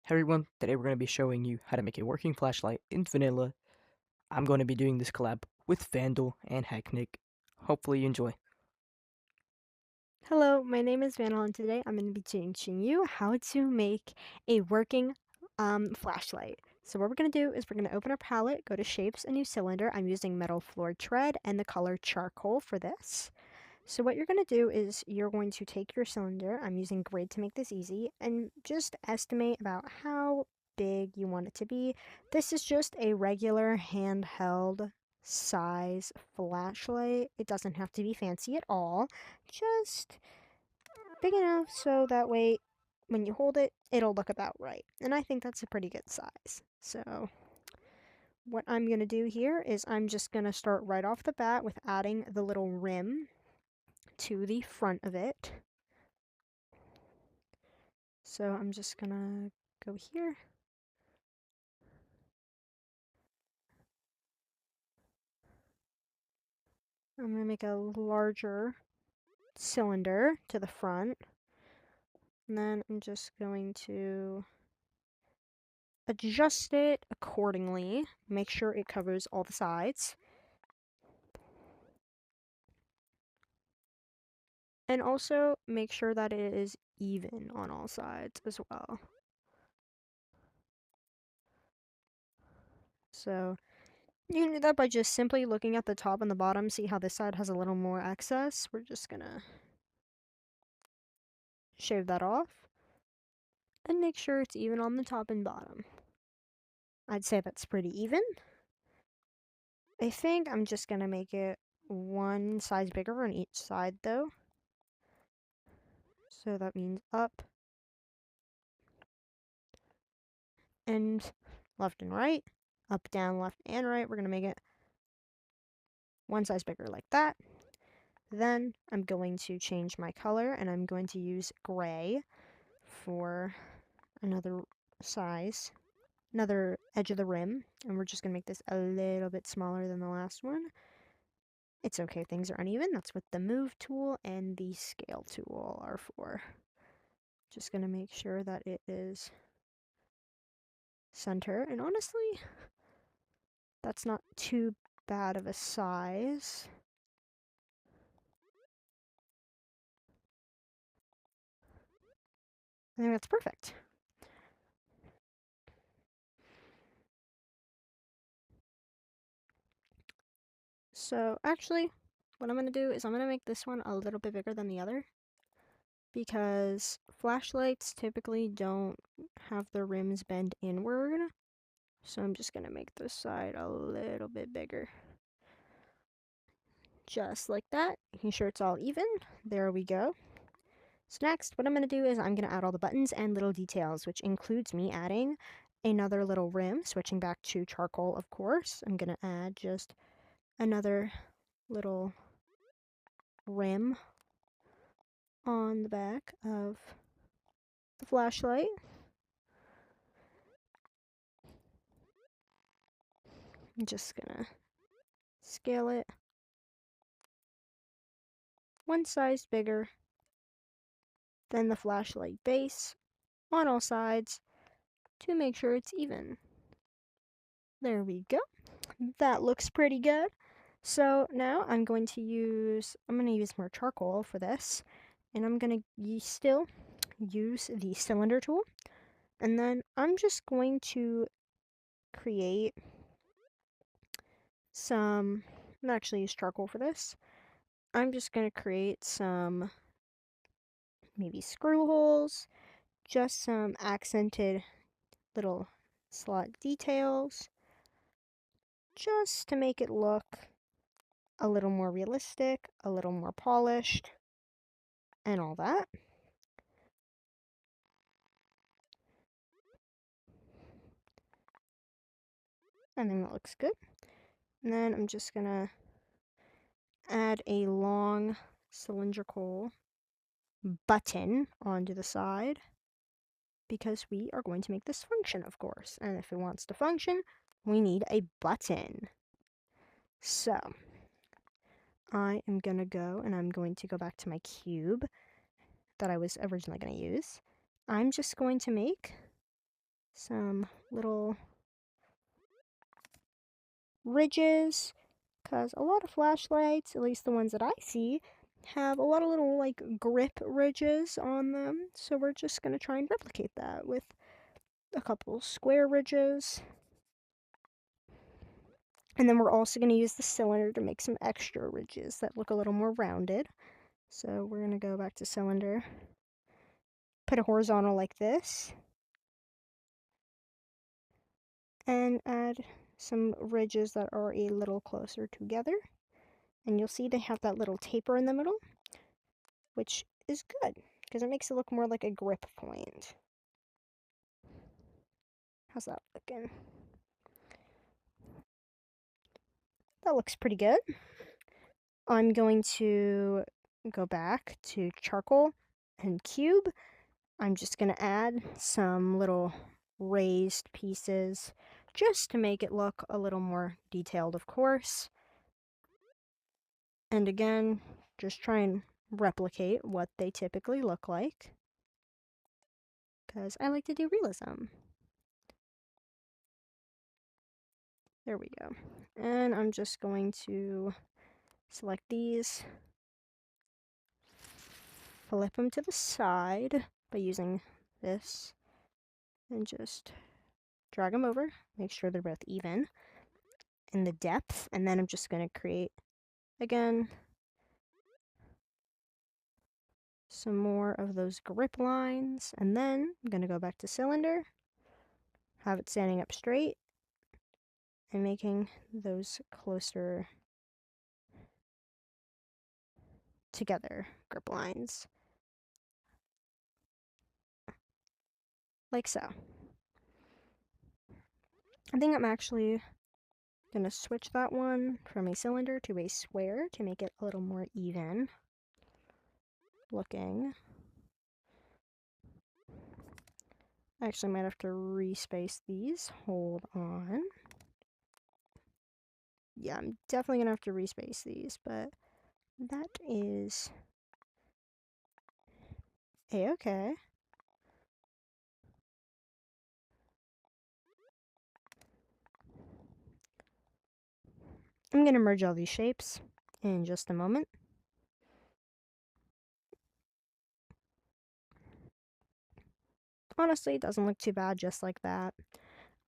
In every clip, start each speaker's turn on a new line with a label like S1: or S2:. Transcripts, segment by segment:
S1: Hey everyone, today we're going to be showing you how to make a working flashlight in vanilla. I'm going to be doing this collab with Vandal and Hacknick. Hopefully you enjoy.
S2: Hello, my name is Vanel, and today I'm going to be teaching you how to make a working flashlight. So what we're going to do is we're going to open our palette, go to Shapes, a new cylinder. I'm using metal floored tread and the color charcoal for this. So what you're going to do is you're going to take your cylinder, I'm using grid to make this easy, and just estimate about how big you want it to be. This is just a regular handheld size flashlight. It doesn't have to be fancy at all, just big enough so that way when you hold it, it'll look about right. And I think that's a pretty good size. So what I'm going to do here is I'm just going to start right off the bat with adding the little rim to the front of it. So I'm just going to go here. I'm going to make a larger cylinder to the front. And then I'm just going to adjust it accordingly. Make sure it covers all the sides. And also make sure that it is even on all sides as well. So you can do that by just simply looking at the top and the bottom, see how this side has a little more excess. We're just gonna shave that off and make sure it's even on the top and bottom. I'd say that's pretty even. I think I'm just gonna make it one size bigger on each side though. So that means up and left and right, up, down, left, and right. We're gonna make it one size bigger like that. Then I'm going to change my color and I'm going to use gray for another size, another edge of the rim. And we're just going to make this a little bit smaller than the last one. It's okay, things are uneven. That's what the move tool and the scale tool are for. Just going to make sure that it is center. And honestly, that's not too bad of a size. I think that's perfect. So actually, what I'm going to do is I'm going to make this one a little bit bigger than the other because flashlights typically don't have the rims bend inward. So I'm just going to make this side a little bit bigger. Just like that, making sure it's all even. There we go. So next, what I'm going to do is I'm going to add all the buttons and little details, which includes me adding another little rim, switching back to charcoal, of course. I'm going to add just another little rim on the back of the flashlight. I'm just gonna scale it one size bigger than the flashlight base on all sides to make sure it's even. There we go. That looks pretty good. So now I'm going to use more charcoal for this, and I'm going to still use the cylinder tool, and then I'm just going to create some, I'm actually use charcoal for this. I'm just going to create some maybe screw holes, just some accented little slot details, just to make it look a little more realistic, a little more polished, and all that. I think that looks good. And then I'm just gonna add a long cylindrical button onto the side because we are going to make this function, of course. And if it wants to function, we need a button. So I am gonna go and I'm going to go back to my cube that I was originally going to use. I'm just going to make some little ridges because a lot of flashlights, at least the ones that I see, have a lot of little like grip ridges on them. So we're just going to try and replicate that with a couple square ridges. And then we're also going to use the cylinder to make some extra ridges that look a little more rounded. So we're going to go back to cylinder, put a horizontal like this, and add some ridges that are a little closer together. And you'll see they have that little taper in the middle, which is good because it makes it look more like a grip point. How's that looking? That looks pretty good. I'm going to go back to charcoal and cube. I'm just going to add some little raised pieces just to make it look a little more detailed, of course. And again, just try and replicate what they typically look like because I like to do realism. There we go. And I'm just going to select these, flip them to the side by using this, and just drag them over, make sure they're both even in the depth, and then I'm just going to create, again, some more of those grip lines, and then I'm going to go back to cylinder, have it standing up straight, and making those closer together grip lines, like so. I think I'm actually going to switch that one from a cylinder to a square to make it a little more even looking. I actually might have to respace these. Hold on. Yeah, I'm definitely going to have to respace these, but that is a-okay. I'm going to merge all these shapes in just a moment. Honestly, it doesn't look too bad just like that.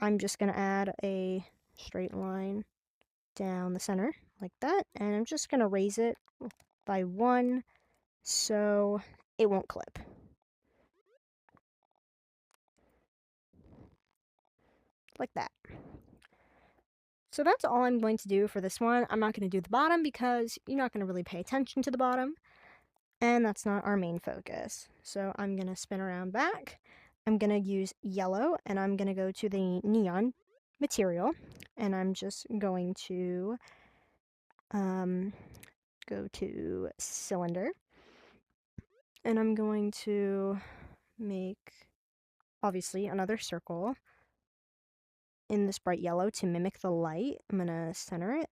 S2: I'm just going to add a straight line down the center like that, and I'm just going to raise it by 1 so it won't clip. Like that. So that's all I'm going to do for this one. I'm not going to do the bottom because you're not going to really pay attention to the bottom, and that's not our main focus. So I'm going to spin around back. I'm going to use yellow, and I'm going to go to the neon material, and I'm just going to go to cylinder, and I'm going to make, obviously, another circle in this bright yellow to mimic the light. I'm going to center it.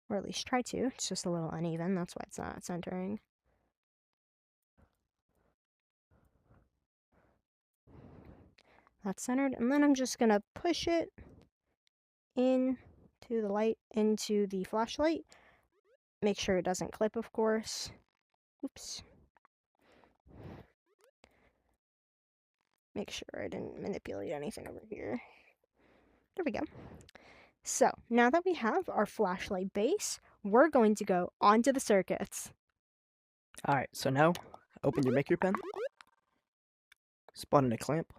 S2: Or at least try to. It's just a little uneven. That's why it's not centering. That's centered. And then I'm just going to push it into the light, into the flashlight. Make sure it doesn't clip, of course. Oops. Make sure I didn't manipulate anything over here. There we go. So now that we have our flashlight base, we're going to go onto the circuits.
S1: Alright, so now, open your maker pen, spawn in a clamp,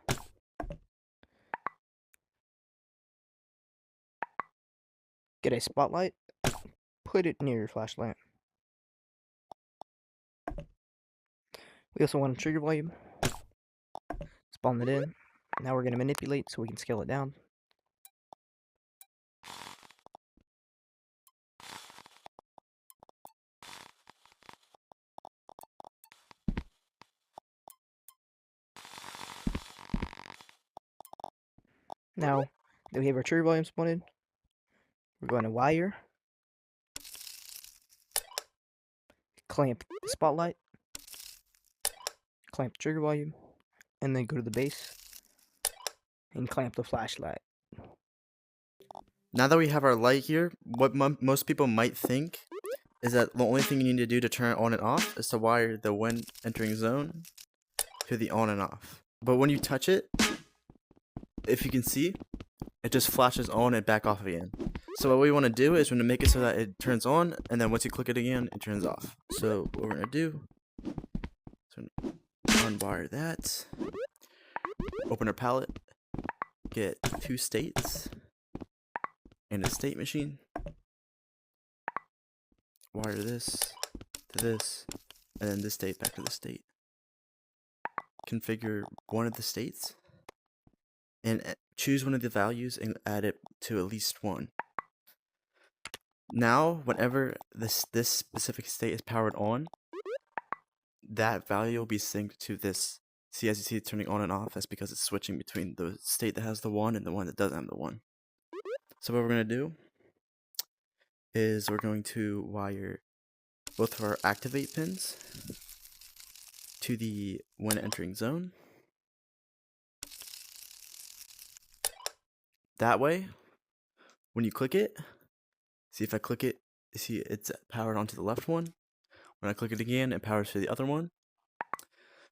S1: get a spotlight, put it near your flashlight. We also want a trigger volume, spawn it in. Now we're going to manipulate so we can scale it down. Now that we have our trigger volume spawned, we're going to wire, clamp the spotlight, clamp the trigger volume, and then go to the base and clamp the flashlight.
S3: Now that we have our light here, what most people might think is that the only thing you need to do to turn it on and off is to wire the when entering zone to the on and off. But when you touch it, if you can see, it just flashes on and back off again. So what we want to do is we're going to make it so that it turns on, and then once you click it again, it turns off. So what we're going to do is unwire that, open our palette, get 2 states and a state machine, wire this to this, and then this state back to the state. Configure one of the states and choose one of the values and add it to at least 1. Now, whenever this specific state is powered on, that value will be synced to this. See, as you see it turning on and off, that's because it's switching between the state that has the 1 and the one that doesn't have the 1. So what we're going to do is we're going to wire both of our activate pins to the when entering zone. That way, when you click it, see if I click it, see it's powered onto the left one. When I click it again, it powers to the other one.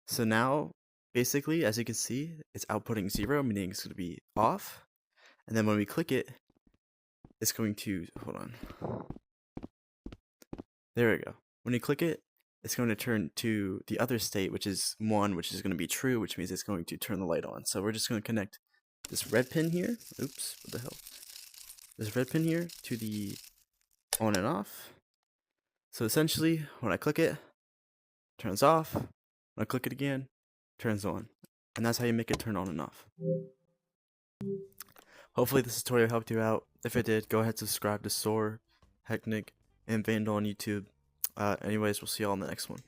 S3: So now, basically, as you can see, it's outputting 0, meaning it's going to be off. And then when we click it, it's going to, hold on. There we go. When you click it, it's going to turn to the other state, which is 1, which is going to be true, which means it's going to turn the light on. So we're just going to connect this red pin here. Oops, what the hell? This red pin here to the on and off. So essentially, when I click it, turns off. When I click it again, turns on. And that's how you make it turn on and off. Hopefully this tutorial helped you out. If it did, go ahead and subscribe to Soar, Hecnic, and Vandal on YouTube. Anyways, we'll see y'all in the next one.